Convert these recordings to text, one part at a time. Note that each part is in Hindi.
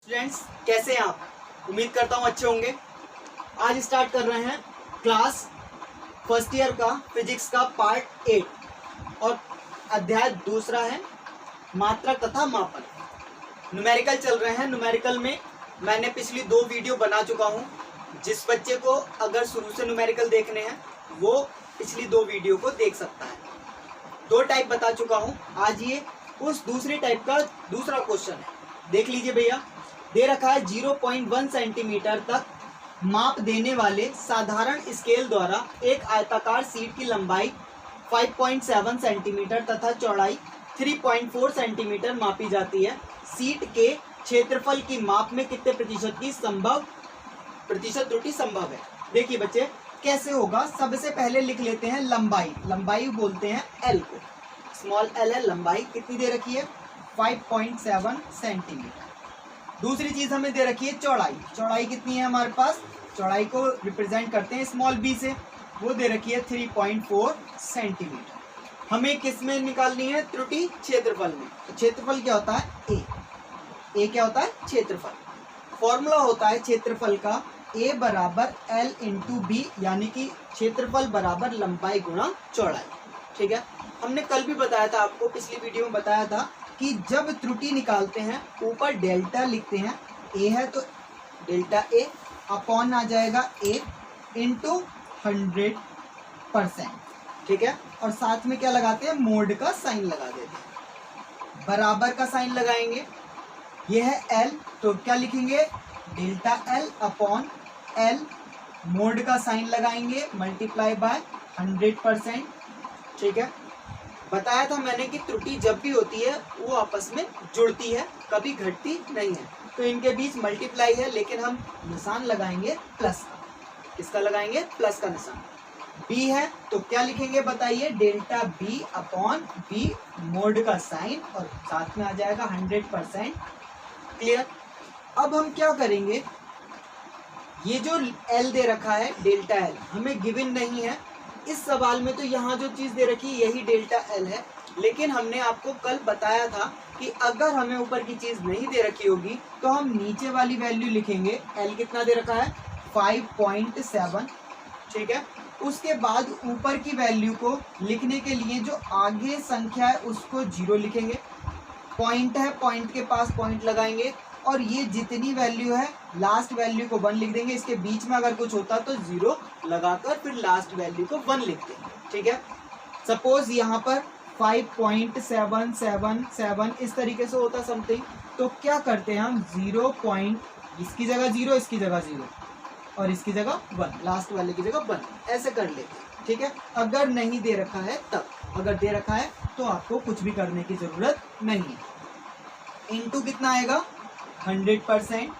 स्टूडेंट्स कैसे हैं आप? उम्मीद करता हूँ अच्छे होंगे। आज स्टार्ट कर रहे हैं क्लास फर्स्ट ईयर का फिजिक्स का पार्ट 8 और अध्याय दूसरा है मात्रा तथा मापन। न्यूमेरिकल चल रहे हैं। न्यूमेरिकल में मैंने पिछली 2 वीडियो बना चुका हूँ। जिस बच्चे को अगर शुरू से न्यूमेरिकल देखने हैं वो पिछली 2 वीडियो को देख सकता है। 2 टाइप बता चुका हूँ। आज ये उस दूसरे टाइप का दूसरा क्वेश्चन है। देख लीजिए भैया, दे रखा है 0.1 सेंटीमीटर तक माप देने वाले साधारण स्केल द्वारा एक आयताकार सीट की लंबाई 5.7 सेंटीमीटर तथा चौड़ाई 3.4 सेंटीमीटर मापी जाती है। सीट के क्षेत्रफल की माप में कितने प्रतिशत त्रुटि संभव है। देखिए बच्चे कैसे होगा। सबसे पहले लिख लेते हैं लंबाई। लंबाई बोलते हैं एल को, स्मॉल एल है। लंबाई कितनी दे रखी है? 5.7 सेंटीमीटर। दूसरी चीज हमें दे रखी है चौड़ाई। चौड़ाई कितनी है हमारे पास? चौड़ाई को रिप्रेजेंट करते हैं स्मॉल बी से, वो दे रखी है 3.4 सेंटीमीटर। हमें किस में निकालनी है? त्रुटि क्षेत्रफल में। तो क्षेत्रफल क्या होता है? ए क्या होता है? क्षेत्रफल। फॉर्मूला होता है क्षेत्रफल का ए बराबर एल इंटू बी, यानी कि क्षेत्रफल बराबर लंबाई गुणा चौड़ाई। ठीक है, हमने कल भी बताया था, आपको पिछली वीडियो में बताया था कि जब त्रुटि निकालते हैं ऊपर डेल्टा लिखते हैं। ए है तो डेल्टा ए अपॉन आ जाएगा ए इंटू 100%। ठीक है, और साथ में क्या लगाते हैं? मोड का साइन लगा देते हैं। बराबर का साइन लगाएंगे। ये है एल तो क्या लिखेंगे? Delta L upon L. Mode का साइन लगाएंगे, मल्टीप्लाई बाय 100%। ठीक है, बताया था मैंने कि त्रुटि जब भी होती है वो आपस में जुड़ती है, कभी घटती नहीं है। तो इनके बीच मल्टीप्लाई है, लेकिन हम निशान लगाएंगे प्लस का। किसका लगाएंगे? प्लस का निशान। बी है तो क्या लिखेंगे बताइए? Delta B upon B, mod का साइन और साथ में आ जाएगा 100%। क्लियर? अब हम क्या करेंगे, ये जो एल दे रखा है डेल्टा एल हमें गिवन नहीं है इस सवाल में। तो यहाँ जो चीज़ दे रखी है यही डेल्टा एल है, लेकिन हमने आपको कल बताया था कि अगर हमें ऊपर की चीज़ नहीं दे रखी होगी तो हम नीचे वाली वैल्यू लिखेंगे। एल कितना दे रखा है? 5.7। ठीक है, उसके बाद ऊपर की वैल्यू को लिखने के लिए जो आगे संख्या है उसको 0 लिखेंगे। पॉइंट है, पॉइंट के पास पॉइंट लगाएंगे और ये जितनी वैल्यू है लास्ट वैल्यू को 1 लिख देंगे। इसके बीच में अगर कुछ होता तो 0 लगाकर फिर लास्ट वैल्यू को 1 लिखते हैं। ठीक है, सपोज यहाँ पर 5.777 इस तरीके से होता समथिंग, तो क्या करते हैं हम? 0. इसकी जगह 0, इसकी जगह 0 और इसकी जगह 1, लास्ट वाले की जगह 1, ऐसे कर लेते हैं। ठीक है, अगर नहीं दे रखा है तब। अगर दे रखा है तो आपको कुछ भी करने की जरूरत नहीं है। इंटू कितना आएगा? 100%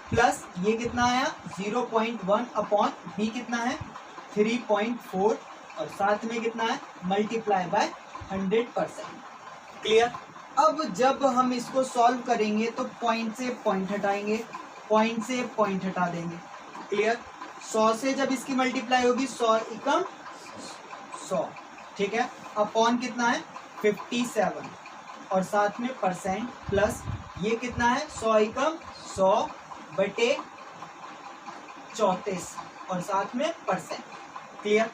प्लस ये कितना आया? 0.1 अपॉन बी कितना है? 3.4 और साथ में कितना है? Multiply by 100%। क्लियर? अब जब हम इसको सॉल्व करेंगे तो पॉइंट से पॉइंट हटाएंगे, पॉइंट से पॉइंट हटा देंगे। क्लियर? 100 से जब इसकी मल्टीप्लाई होगी 100 एकम 100। ठीक है, अपॉन कितना है? 57 और साथ में परसेंट प्लस ये कितना है? 100 एकम 100 बटे 34 और साथ में परसेंट। क्लियर?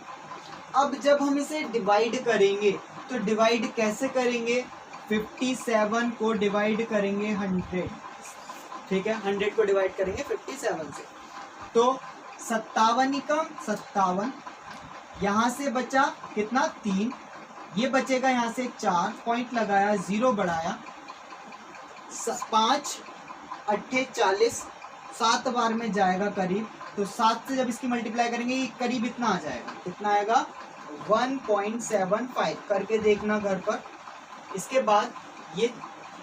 अब जब हम इसे डिवाइड करेंगे तो डिवाइड कैसे करेंगे? 57 को डिवाइड करेंगे 100। ठीक है, 100 को डिवाइड करेंगे 57 से तो 57 एकम 57। यहाँ से बचा कितना? 3। ये बचेगा यहाँ से 4, पॉइंट लगाया, 0 बढ़ाया, 5 8 40, 7 बार में जाएगा करीब। तो 7 से जब इसकी मल्टीप्लाई करेंगे ये करीब इतना आ जाएगा। कितना आएगा? 1.75 करके देखना घर पर। इसके बाद ये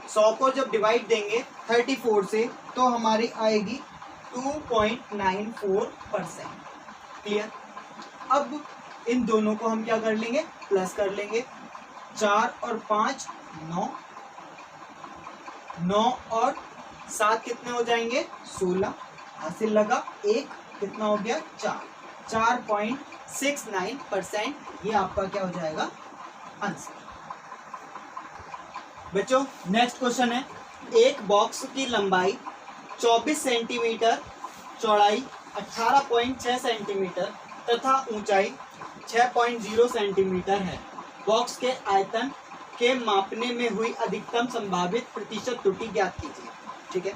100 को जब डिवाइड देंगे 34 से तो हमारी आएगी 2.94%। क्लियर? अब इन दोनों को हम क्या कर लेंगे? प्लस कर लेंगे। 4 और 5 9, 9 और 7 कितने हो जाएंगे? 16। हासिल लगा 1, कितना हो गया? 4। 4.69% ये आपका क्या हो जाएगा? आंसर। बच्चों नेक्स्ट क्वेश्चन है, एक बॉक्स की लंबाई 24 सेंटीमीटर, चौड़ाई 18.6 सेंटीमीटर तथा ऊंचाई 6.0 सेंटीमीटर है। बॉक्स के आयतन के मापने में हुई अधिकतम संभावित प्रतिशत त्रुटि ज्ञात कीजिए। ठीक है,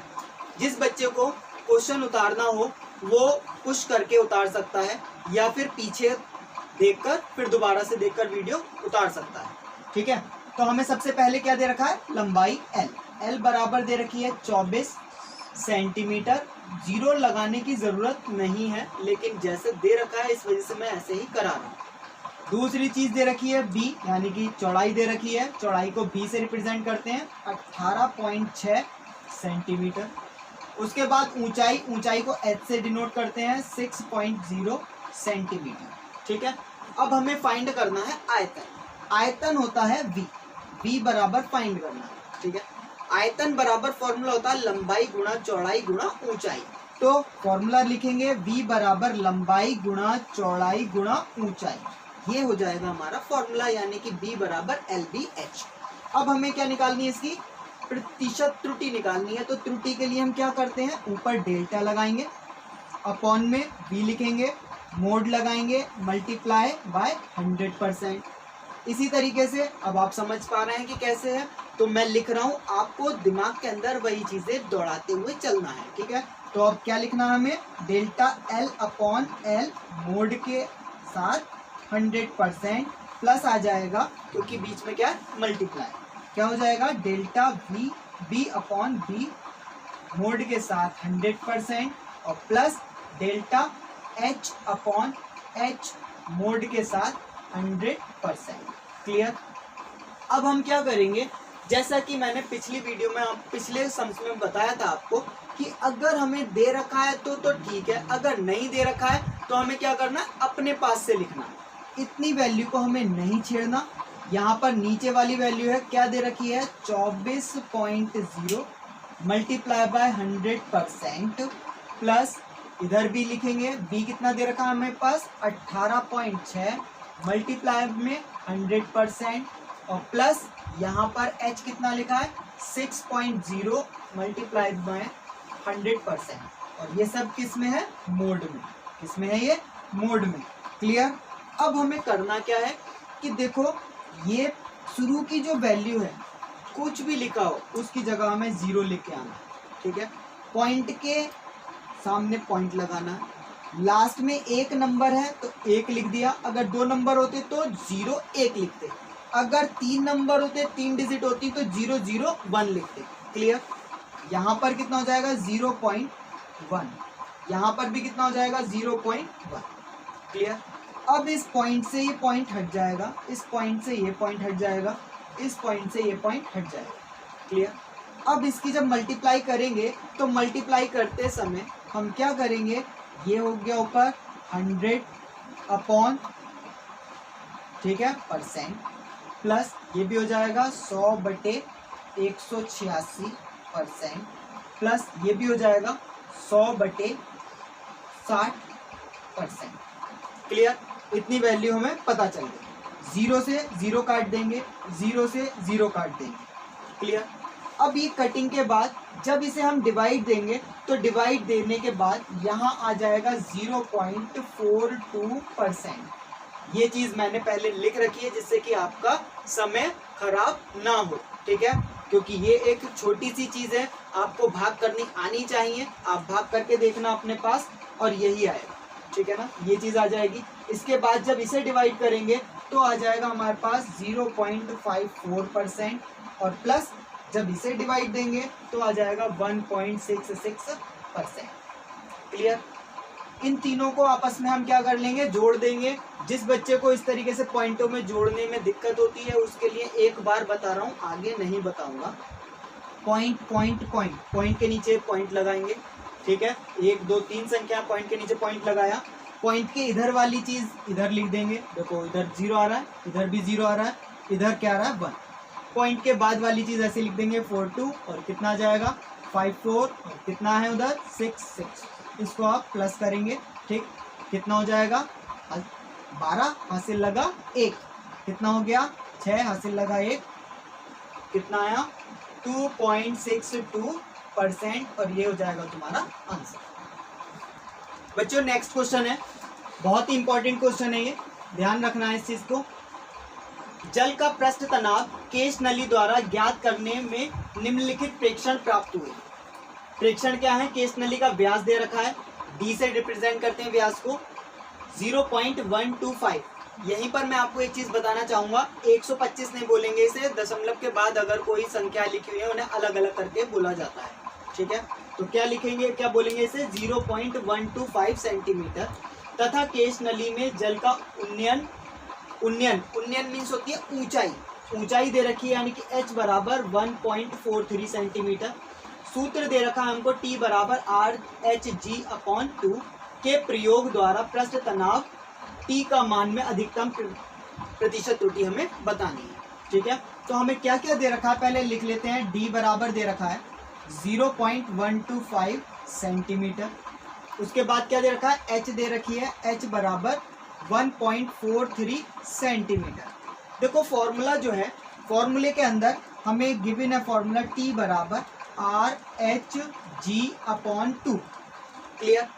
जिस बच्चे को क्वेश्चन उतारना हो वो पुश करके उतार सकता है या फिर पीछे देखकर फिर दोबारा से देखकर वीडियो उतार सकता है। ठीक है, तो हमें सबसे पहले क्या दे रखा है, लंबाई एल बराबर दे रखी है 24 सेंटीमीटर। जीरो लगाने की जरूरत नहीं है, लेकिन जैसे दे रखा है इस वजह से मैं ऐसे ही करा रहा हूँ। दूसरी चीज दे रखी है बी, यानी कि चौड़ाई दे रखी है, चौड़ाई को बी से रिप्रेजेंट करते हैं 18.6 सेंटीमीटर। उसके बाद ऊंचाई को एच से डिनोट करते हैं 6.0 सेंटीमीटर। ठीक है, अब हमें फाइंड करना है आयतन होता है v बराबर फाइंड करना है। ठीक है, आयतन बराबर फॉर्मूला होता है लंबाई गुणा चौड़ाई गुणा ऊंचाई। तो फॉर्मूला लिखेंगे v बराबर लंबाई गुणा चौड़ाई गुणा ऊंचाई। ये हो जाएगा हमारा फॉर्मूला, यानी कि b बराबर LBH। अब हमें क्या निकालनी है, इसकी प्रतिशत त्रुटि निकालनी है। तो त्रुटि के लिए हम क्या करते हैं, ऊपर डेल्टा लगाएंगे, अपॉन में v लिखेंगे, मोड लगाएंगे, मल्टीप्लाई बाय 100%। इसी तरीके से अब आप समझ पा रहे हैं कि कैसे है, तो मैं लिख रहा हूँ, आपको दिमाग के अंदर वही चीजें दौड़ाते हुए चलना है। ठीक है, तो अब क्या लिखना है हमें, delta L upon L mode के साथ 100% प्लस आ जाएगा, क्योंकि बीच में क्या है, मल्टीप्लाई। क्या हो जाएगा, delta B upon B mode के साथ 100% और plus delta H upon H mode के साथ 100%। क्लियर। अब हम क्या करेंगे, जैसा कि मैंने पिछली वीडियो में पिछले सम्स में बताया था आपको कि अगर हमें दे रखा है तो ठीक है, अगर नहीं दे रखा है तो हमें क्या करना है, अपने पास से लिखना। इतनी वैल्यू को हमें नहीं छेड़ना। यहाँ पर नीचे वाली वैल्यू है, क्या दे रखी है, 24.0 मल्टीप्लाई बाय 100% प्लस इधर भी लिखेंगे, b कितना दे रखा है हमें पास, 18.6 मल्टीप्लाई में 100% और प्लस यहाँ पर h कितना लिखा है, 6.0 मल्टीप्लाई बाय 100%। और ये सब किस में है, मोड में। किस में है, ये मोड में। क्लियर। अब हमें करना क्या है कि देखो, ये शुरू की जो वैल्यू है, कुछ भी लिखा हो उसकी जगह हमें 0 लेके आना। ठीक है, पॉइंट के सामने पॉइंट लगाना। लास्ट में एक नंबर है तो 1 लिख दिया, अगर 2 नंबर होते तो 0 1 लिखते, अगर 3 नंबर होते, 3 डिजिट होती तो 0 0 1 लिखते। क्लियर। यहाँ पर कितना हो जाएगा, 0.1, यहाँ पर भी कितना हो जाएगा, 0.1। क्लियर। अब इस पॉइंट से ये पॉइंट हट जाएगा, इस पॉइंट से ये पॉइंट हट जाएगा, इस पॉइंट से ये पॉइंट हट जाएगा। क्लियर। अब इसकी जब मल्टीप्लाई करेंगे तो मल्टीप्लाई करते समय हम क्या करेंगे, ये हो गया ऊपर 100 अपॉन, ठीक है, परसेंट, प्लस ये भी हो जाएगा 100/186%, प्लस ये भी हो जाएगा 100/60%। क्लियर। इतनी वैल्यू हमें पता चल गई। 0 से 0 काट देंगे, 0 से 0 काट देंगे। क्लियर। अब ये कटिंग के बाद जब इसे हम डिवाइड देंगे तो डिवाइड देने के बाद यहाँ आ जाएगा 0.42%। ये चीज़ मैंने पहले लिख रखी है जिससे कि आपका समय खराब ना हो। ठीक है, क्योंकि ये एक छोटी सी चीज़ है, आपको भाग करनी आनी चाहिए। आप भाग करके देखना अपने पास और यही आएगा। ठीक है ना, ये चीज़ आ जाएगी। इसके बाद जब इसे डिवाइड करेंगे तो आ जाएगा हमारे पास 0.54% और प्लस जब इसे डिवाइड देंगे तो आ जाएगा 1.66%। क्लियर। इन तीनों को आपस में हम क्या कर लेंगे, जोड़ देंगे। जिस बच्चे को इस तरीके से पॉइंटों में जोड़ने में दिक्कत होती है उसके लिए एक बार बता रहा हूँ, आगे नहीं बताऊंगा। पॉइंट पॉइंट पॉइंट, पॉइंट के नीचे पॉइंट लगाएंगे। ठीक है, 1 2 3 संख्या, पॉइंट के नीचे पॉइंट लगाया, पॉइंट के इधर वाली चीज़ इधर लिख देंगे। देखो इधर 0 आ रहा है, इधर भी 0 आ रहा है, इधर क्या आ रहा है, 1। पॉइंट के बाद वाली चीज़ ऐसे लिख देंगे 42 और कितना आ जाएगा 54 और कितना है उधर 6। इसको आप प्लस करेंगे। ठीक, कितना हो जाएगा 12 हासिल लगा 1, कितना हो गया 6 हासिल लगा 1, कितना आया 2.62 100%, और ये हो जाएगा तुम्हारा आंसर। बच्चों नेक्स्ट क्वेश्चन है, बहुत ही इंपॉर्टेंट क्वेश्चन है ये, ध्यान रखना है इस चीज को। जल का पृष्ठ तनाव केश नली द्वारा ज्ञात करने में निम्नलिखित प्रेक्षण प्राप्त हुए। प्रेक्षण क्या है? केश नली का व्यास दे रखा है, डी से रिप्रेजेंट करते हैं व्यास को, 0.125। यहीं पर मैं आपको एक चीज बताना चाहूंगा, 125 नहीं बोलेंगे इसे, दशमलव के बाद अगर कोई संख्या लिखी हुई है उन्हें अलग अलग करके बोला जाता है, ठीक है। तो क्या लिखेंगे, क्या बोलेंगे इसे, 0.125 सेंटीमीटर, तथा केश नली में जल का उन्नयन मीन्स होती है ऊंचाई, ऊंचाई दे रखी है, यानी कि h बराबर 1.43 सेंटीमीटर। सूत्र दे रखा है हमको T बराबर RHG/2 के प्रयोग द्वारा पृष्ठ तनाव T का मान में अधिकतम प्रतिशत त्रुटि हमें बतानी है, ठीक है। तो हमें क्या क्या दे रखा है पहले लिख लेते हैं। D बराबर दे रखा है 0.125 सेंटीमीटर। उसके बाद क्या दे रखा है, H दे रखी है, H बराबर 1.43 सेंटीमीटर। देखो फॉर्मूला जो है, फॉर्मूले के अंदर हमें गिवन है फॉर्मूला T बराबर RHG/2। क्लियर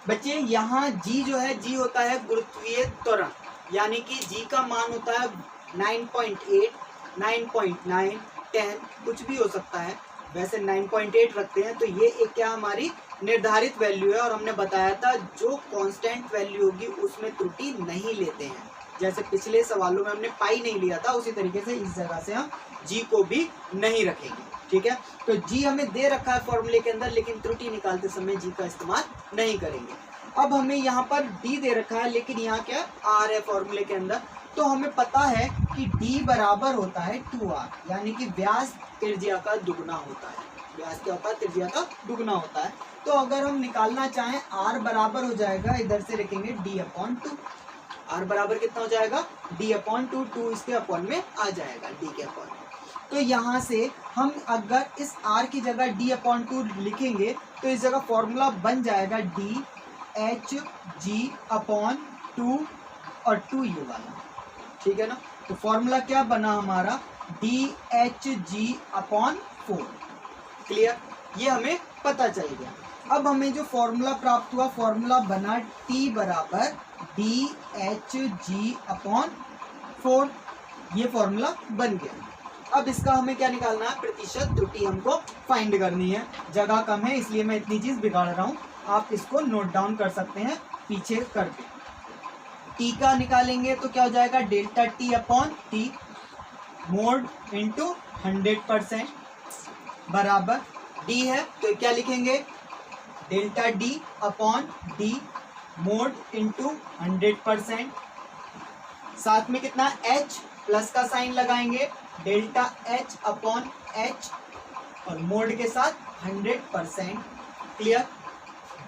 बच्चे, यहाँ G जो है, G होता है गुरुत्वीय त्वरण, यानी कि G का मान होता है 9.8, 9.9, 10 कुछ भी हो सकता है, वैसे 9.8 रखते हैं। तो ये एक क्या हमारी निर्धारित वैल्यू है, और हमने बताया था जो कांस्टेंट वैल्यू होगी उसमें त्रुटि नहीं लेते हैं। जैसे पिछले सवालों में हमने पाई नहीं लिया था, उसी तरीके से इस जगह से हम G को भी नहीं रखेंगे, ठीक है। तो G हमें दे रखा है फॉर्मूले के अंदर, लेकिन त्रुटि निकालते समय G का इस्तेमाल नहीं करेंगे। अब हमें यहाँ पर D दे रखा है, लेकिन यहाँ क्या R है फॉर्मूले के अंदर, तो हमें पता है कि D बराबर होता है 2R, यानी कि व्यास त्रिज्या का दुगना होता है। व्यास क्या होता है, त्रिज्या का दुगना होता है। तो अगर हम निकालना चाहें R बराबर हो जाएगा, इधर से लिखेंगे D/2। R बराबर कितना हो जाएगा, D/2, 2 इसके अपॉन में आ जाएगा, D के अपॉन। तो यहाँ से हम अगर इस R की जगह D/2 लिखेंगे तो इस जगह फॉर्मूला बन जाएगा DHG/2 और 2 ये वाला, ठीक है ना। तो फॉर्मूला क्या बना हमारा, DHG/4। क्लियर, ये हमें पता चल गया। अब हमें जो फॉर्मूला प्राप्त हुआ, फॉर्मूला बना T बराबर DHG/4, ये फॉर्मूला बन गया। अब इसका हमें क्या निकालना है, प्रतिशत त्रुटि हमको फाइंड करनी है। जगह कम है इसलिए मैं इतनी चीज बिगाड़ रहा हूँ, आप इसको नोट डाउन कर सकते हैं पीछे करके। T का निकालेंगे तो क्या हो जाएगा, डेल्टा T/T मोड इंटू 100% बराबर D है, तो क्या लिखेंगे, डेल्टा D/D मोड इंटू 100%। साथ में कितना, H प्लस का साइन लगाएंगे, डेल्टा H/H और मोड के साथ 100%। क्लियर,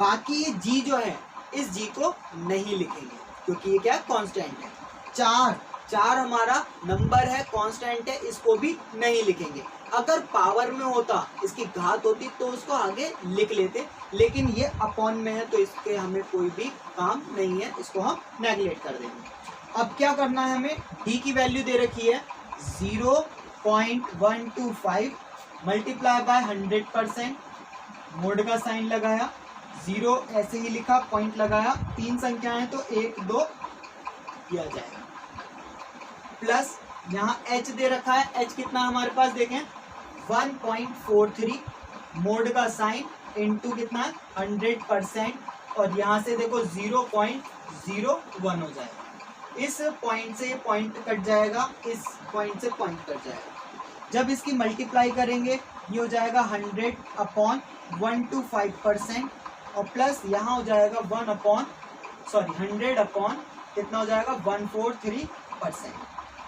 बाकी ये G जो है, इस G को नहीं लिखेंगे क्योंकि ये क्या कांस्टेंट है। 4 हमारा नंबर है, कांस्टेंट है, इसको भी नहीं लिखेंगे। अगर पावर में होता, इसकी घात होती तो उसको आगे लिख लेते, लेकिन ये अपॉन में है तो इसके हमें कोई भी काम नहीं है, इसको हम नेगलेक्ट कर देंगे। अब क्या करना है, हमें D की वैल्यू दे रखी है 0.125 मल्टीप्लाई बाय 100%, मोड का साइन लगाया, 0 ऐसे ही लिखा, पॉइंट लगाया, 3 संख्याएं तो 1 2 किया जाएगा, प्लस यहाँ H दे रखा है, H कितना हमारे पास देखें 1.43, मोड का साइन इंटू कितना 100%, और यहाँ से देखो 0.01 हो जाएगा। इस पॉइंट से ये पॉइंट कट जाएगा, इस पॉइंट से पॉइंट कट जाएगा। जब इसकी मल्टीप्लाई करेंगे ये हो जाएगा 100/125%, और प्लस यहाँ हो जाएगा 100/, कितना हो जाएगा 143%।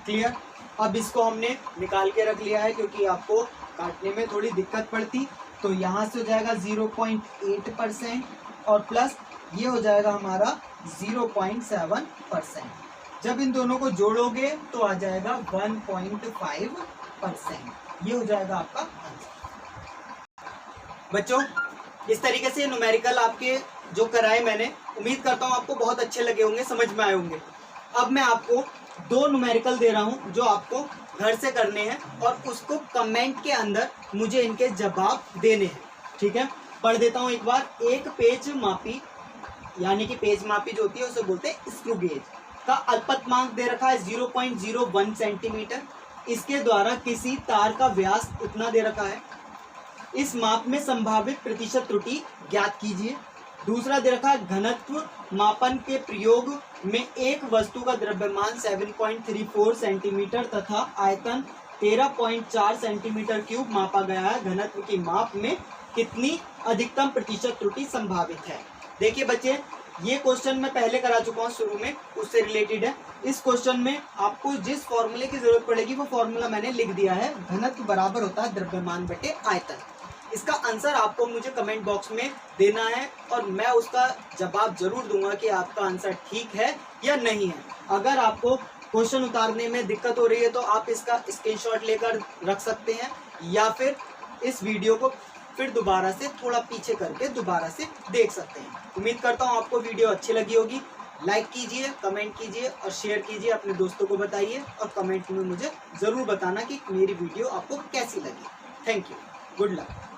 क्लियर, अब इसको हमने निकाल के रख लिया है क्योंकि आपको काटने में थोड़ी दिक्कत पड़ती, तो यहाँ से हो जाएगा 0.8% और प्लस ये हो जाएगा हमारा 0.7%। जब इन दोनों को जोड़ोगे तो आ जाएगा 1.5%। ये हो जाएगा आपका आंसर। बच्चों इस तरीके से न्यूमेरिकल आपके जो कराए मैंने, उम्मीद करता हूँ आपको बहुत अच्छे लगे होंगे, समझ में आए होंगे। अब मैं आपको 2 न्यूमेरिकल दे रहा हूँ जो आपको घर से करने हैं और उसको कमेंट के अंदर मुझे इनके जवाब देने हैं। ठीक है, पढ़ देता हूं एक बार। एक पेज मापी, यानी कि पेज मापी जो होती है उसे बोलते हैं स्क्रू गेज, का अल्पतमांक दे रखा है 0.01 सेंटीमीटर। इसके द्वारा किसी तार का व्यास इतना दे रखा है। इस माप में संभावित प्रतिशत त्रुटि ज्ञात कीजिए। दूसरा दे रखा है घनत्व मापन के प्रयोग में एक वस्तु का द्रव्यमान 7.34 सेंटीमीटर तथा आयतन 13.4 सेंटीमीटर क्यूब मापा गया है। घनत्व की माप में कितनी अधिकतम प्रतिशत त्रुटि संभावित है। देखिए बच्चे, ये क्वेश्चन मैं पहले करा चुका हूँ शुरू में, उससे रिलेटेड है। इस क्वेश्चन में आपको जिस फॉर्मूले की जरूरत पड़ेगी वो फॉर्मूला मैंने लिख दिया है। घनत्व बराबर होता है द्रव्यमान बटे आयतन। इसका आंसर आपको मुझे कमेंट बॉक्स में देना है और मैं उसका जवाब जरूर दूंगा कि आपका आंसर ठीक है या नहीं है। अगर आपको क्वेश्चन उतारने में दिक्कत हो रही है तो आप इसका स्क्रीनशॉट लेकर रख सकते हैं, या फिर इस वीडियो को फिर दोबारा से थोड़ा पीछे करके दोबारा से देख सकते हैं। उम्मीद करता हूँ आपको वीडियो अच्छी लगी होगी। लाइक कीजिए, कमेंट कीजिए और शेयर कीजिए, अपने दोस्तों को बताइए और कमेंट में मुझे ज़रूर बताना कि मेरी वीडियो आपको कैसी लगी। Thank you, good luck.